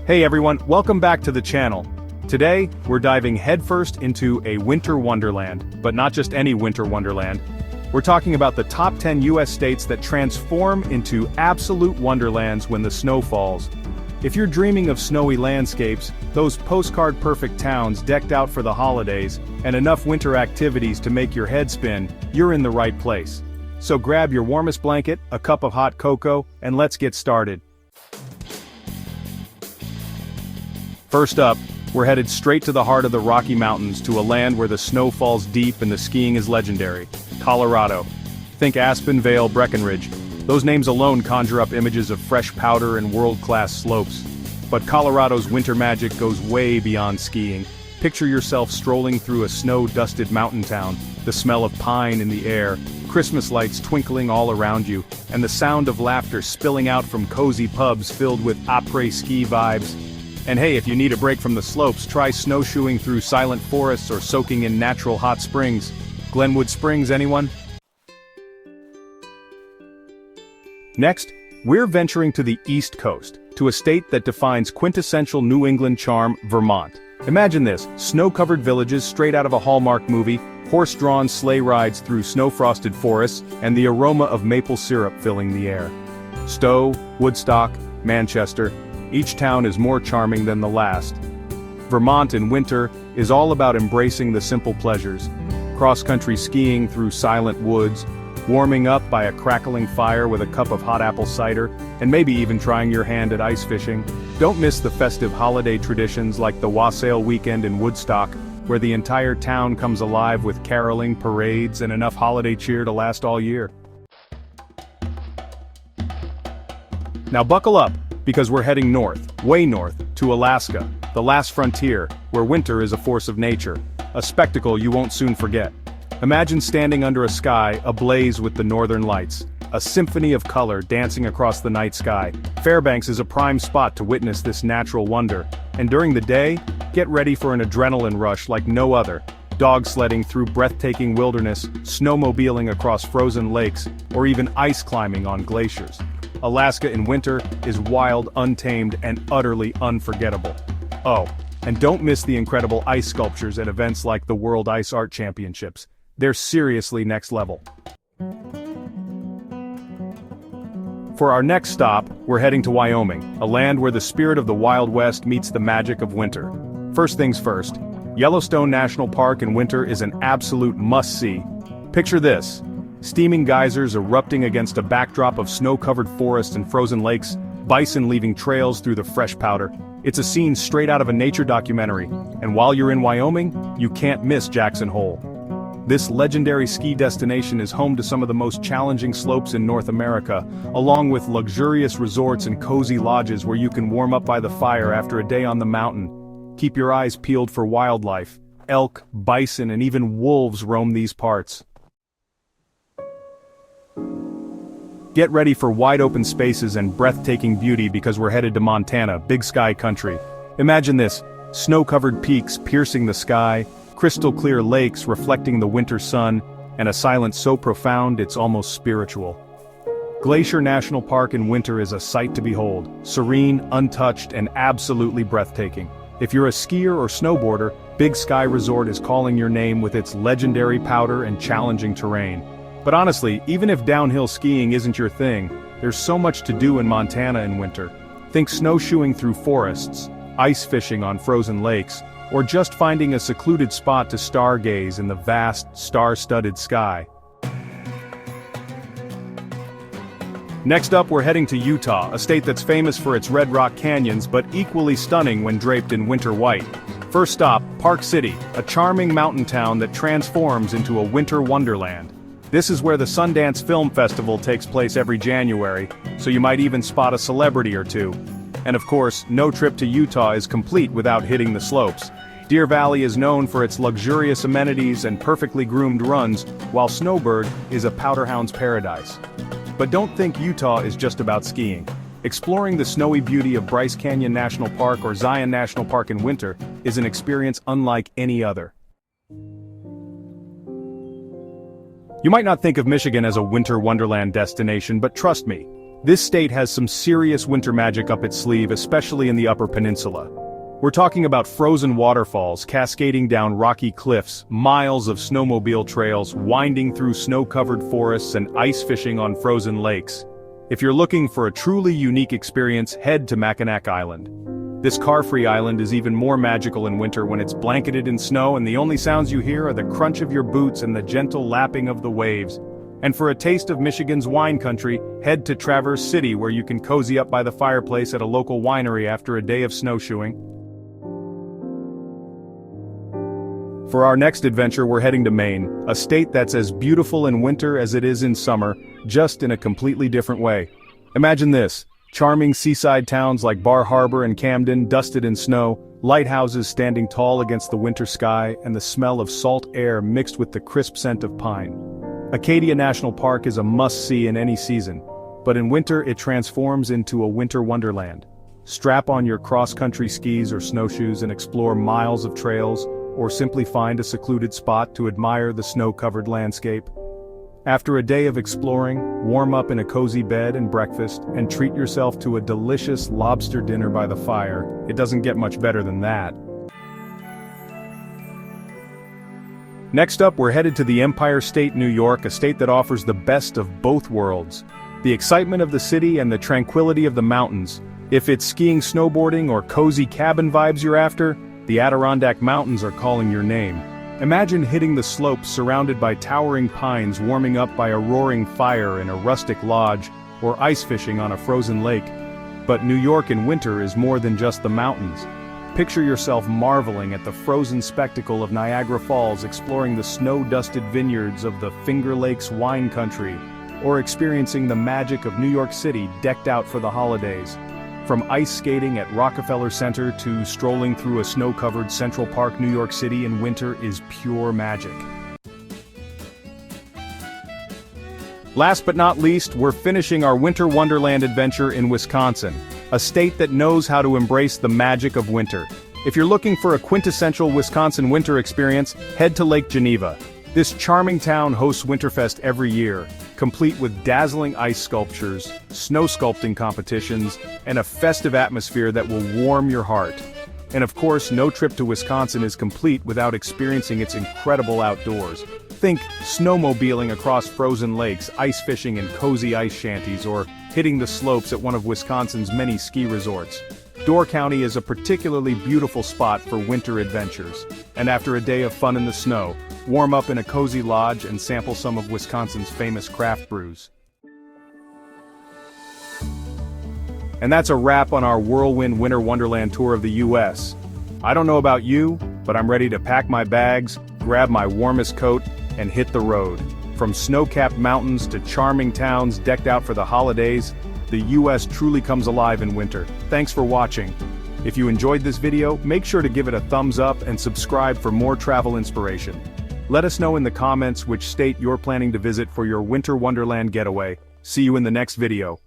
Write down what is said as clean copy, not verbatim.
Hey everyone, welcome back to the channel. Today, we're diving headfirst into a winter wonderland, but not just any winter wonderland. We're talking about the top 10 US states that transform into absolute wonderlands when the snow falls. If you're dreaming of snowy landscapes, those postcard-perfect towns decked out for the holidays, and enough winter activities to make your head spin, you're in the right place. So grab your warmest blanket, a cup of hot cocoa, and let's get started. First up, we're headed straight to the heart of the Rocky Mountains, to a land where the snow falls deep and the skiing is legendary. Colorado. Think Aspen, Vail, Breckenridge. Those names alone conjure up images of fresh powder and world-class slopes. But Colorado's winter magic goes way beyond skiing. Picture yourself strolling through a snow-dusted mountain town, the smell of pine in the air, Christmas lights twinkling all around you, and the sound of laughter spilling out from cozy pubs filled with après-ski vibes. And hey, if you need a break from the slopes, try snowshoeing through silent forests or soaking in natural hot springs. Glenwood Springs, anyone? Next, we're venturing to the East Coast, to a state that defines quintessential New England charm, Vermont. Imagine this, snow-covered villages straight out of a Hallmark movie, horse-drawn sleigh rides through snow-frosted forests, and the aroma of maple syrup filling the air. Stowe, Woodstock, Manchester, each town is more charming than the last. Vermont in winter is all about embracing the simple pleasures. Cross-country skiing through silent woods, warming up by a crackling fire with a cup of hot apple cider, and maybe even trying your hand at ice fishing. Don't miss the festive holiday traditions like the Wassail Weekend in Woodstock, where the entire town comes alive with caroling, parades, and enough holiday cheer to last all year. Now buckle up, because we're heading north, way north, to Alaska, the last frontier, where winter is a force of nature, a spectacle you won't soon forget. Imagine standing under a sky ablaze with the northern lights, a symphony of color dancing across the night sky. Fairbanks is a prime spot to witness this natural wonder, and during the day, get ready for an adrenaline rush like no other. Dog sledding through breathtaking wilderness, snowmobiling across frozen lakes, or even ice climbing on glaciers. Alaska in winter is wild, untamed, and utterly unforgettable. Oh, and don't miss the incredible ice sculptures at events like the World Ice Art Championships. They're seriously next level. For our next stop, we're heading to Wyoming, a land where the spirit of the Wild West meets the magic of winter. First things first, Yellowstone National Park in winter is an absolute must-see. Picture this. Steaming geysers erupting against a backdrop of snow-covered forests and frozen lakes, bison leaving trails through the fresh powder. It's a scene straight out of a nature documentary, and while you're in Wyoming, you can't miss Jackson Hole. This legendary ski destination is home to some of the most challenging slopes in North America, along with luxurious resorts and cozy lodges where you can warm up by the fire after a day on the mountain. Keep your eyes peeled for wildlife. Elk, bison, and even wolves roam these parts. Get ready for wide-open spaces and breathtaking beauty because we're headed to Montana, big sky country. Imagine this, snow-covered peaks piercing the sky, crystal-clear lakes reflecting the winter sun, and a silence so profound it's almost spiritual. Glacier National Park in winter is a sight to behold, serene, untouched, and absolutely breathtaking. If you're a skier or snowboarder, Big Sky Resort is calling your name with its legendary powder and challenging terrain. But honestly, even if downhill skiing isn't your thing, there's so much to do in Montana in winter. Think snowshoeing through forests, ice fishing on frozen lakes, or just finding a secluded spot to stargaze in the vast, star-studded sky. Next up, we're heading to Utah, a state that's famous for its red rock canyons but equally stunning when draped in winter white. First stop, Park City, a charming mountain town that transforms into a winter wonderland. This is where the Sundance Film Festival takes place every January, so you might even spot a celebrity or two. And of course, no trip to Utah is complete without hitting the slopes. Deer Valley is known for its luxurious amenities and perfectly groomed runs, while Snowbird is a powderhound's paradise. But don't think Utah is just about skiing. Exploring the snowy beauty of Bryce Canyon National Park or Zion National Park in winter is an experience unlike any other. You might not think of Michigan as a winter wonderland destination, but trust me, This state has some serious winter magic up its sleeve, especially in the Upper Peninsula. We're talking about frozen waterfalls cascading down rocky cliffs, miles of snowmobile trails winding through snow-covered forests and ice fishing on frozen lakes. If you're looking for a truly unique experience, head to Mackinac Island. This car-free island is even more magical in winter when it's blanketed in snow and the only sounds you hear are the crunch of your boots and the gentle lapping of the waves. And for a taste of Michigan's wine country, head to Traverse City where you can cozy up by the fireplace at a local winery after a day of snowshoeing. For our next adventure, we're heading to Maine, a state that's as beautiful in winter as it is in summer, just in a completely different way. Imagine this: charming seaside towns like Bar Harbor and Camden dusted in snow, lighthouses standing tall against the winter sky, and the smell of salt air mixed with the crisp scent of pine. Acadia National Park is a must-see in any season, but in winter it transforms into a winter wonderland. Strap on your cross-country skis or snowshoes and explore miles of trails, or simply find a secluded spot to admire the snow-covered landscape. After a day of exploring, warm up in a cozy bed and breakfast, and treat yourself to a delicious lobster dinner by the fire. It doesn't get much better than that. Next up, we're headed to the Empire State, New York, a state that offers the best of both worlds. The excitement of the city and the tranquility of the mountains. If it's skiing, snowboarding, or cozy cabin vibes you're after, the Adirondack Mountains are calling your name. Imagine hitting the slopes surrounded by towering pines, warming up by a roaring fire in a rustic lodge, or ice fishing on a frozen lake. But New York in winter is more than just the mountains. Picture yourself marveling at the frozen spectacle of Niagara Falls, exploring the snow-dusted vineyards of the Finger Lakes wine country, or experiencing the magic of New York City decked out for the holidays. From ice skating at Rockefeller Center to strolling through a snow-covered Central Park, New York City in winter is pure magic. Last but not least, we're finishing our Winter Wonderland adventure in Wisconsin, a state that knows how to embrace the magic of winter. If you're looking for a quintessential Wisconsin winter experience, head to Lake Geneva. This charming town hosts Winterfest every year, complete with dazzling ice sculptures, snow sculpting competitions, and a festive atmosphere that will warm your heart. And of course, no trip to Wisconsin is complete without experiencing its incredible outdoors. Think snowmobiling across frozen lakes, ice fishing in cozy ice shanties, or hitting the slopes at one of Wisconsin's many ski resorts. Door County is a particularly beautiful spot for winter adventures. And after a day of fun in the snow, warm up in a cozy lodge and sample some of Wisconsin's famous craft brews. And that's a wrap on our whirlwind Winter Wonderland tour of the US. I don't know about you, but I'm ready to pack my bags, grab my warmest coat, and hit the road. From snow-capped mountains to charming towns decked out for the holidays, the US truly comes alive in winter. Thanks for watching. If you enjoyed this video, make sure to give it a thumbs up and subscribe for more travel inspiration. Let us know in the comments which state you're planning to visit for your Winter Wonderland getaway. See you in the next video.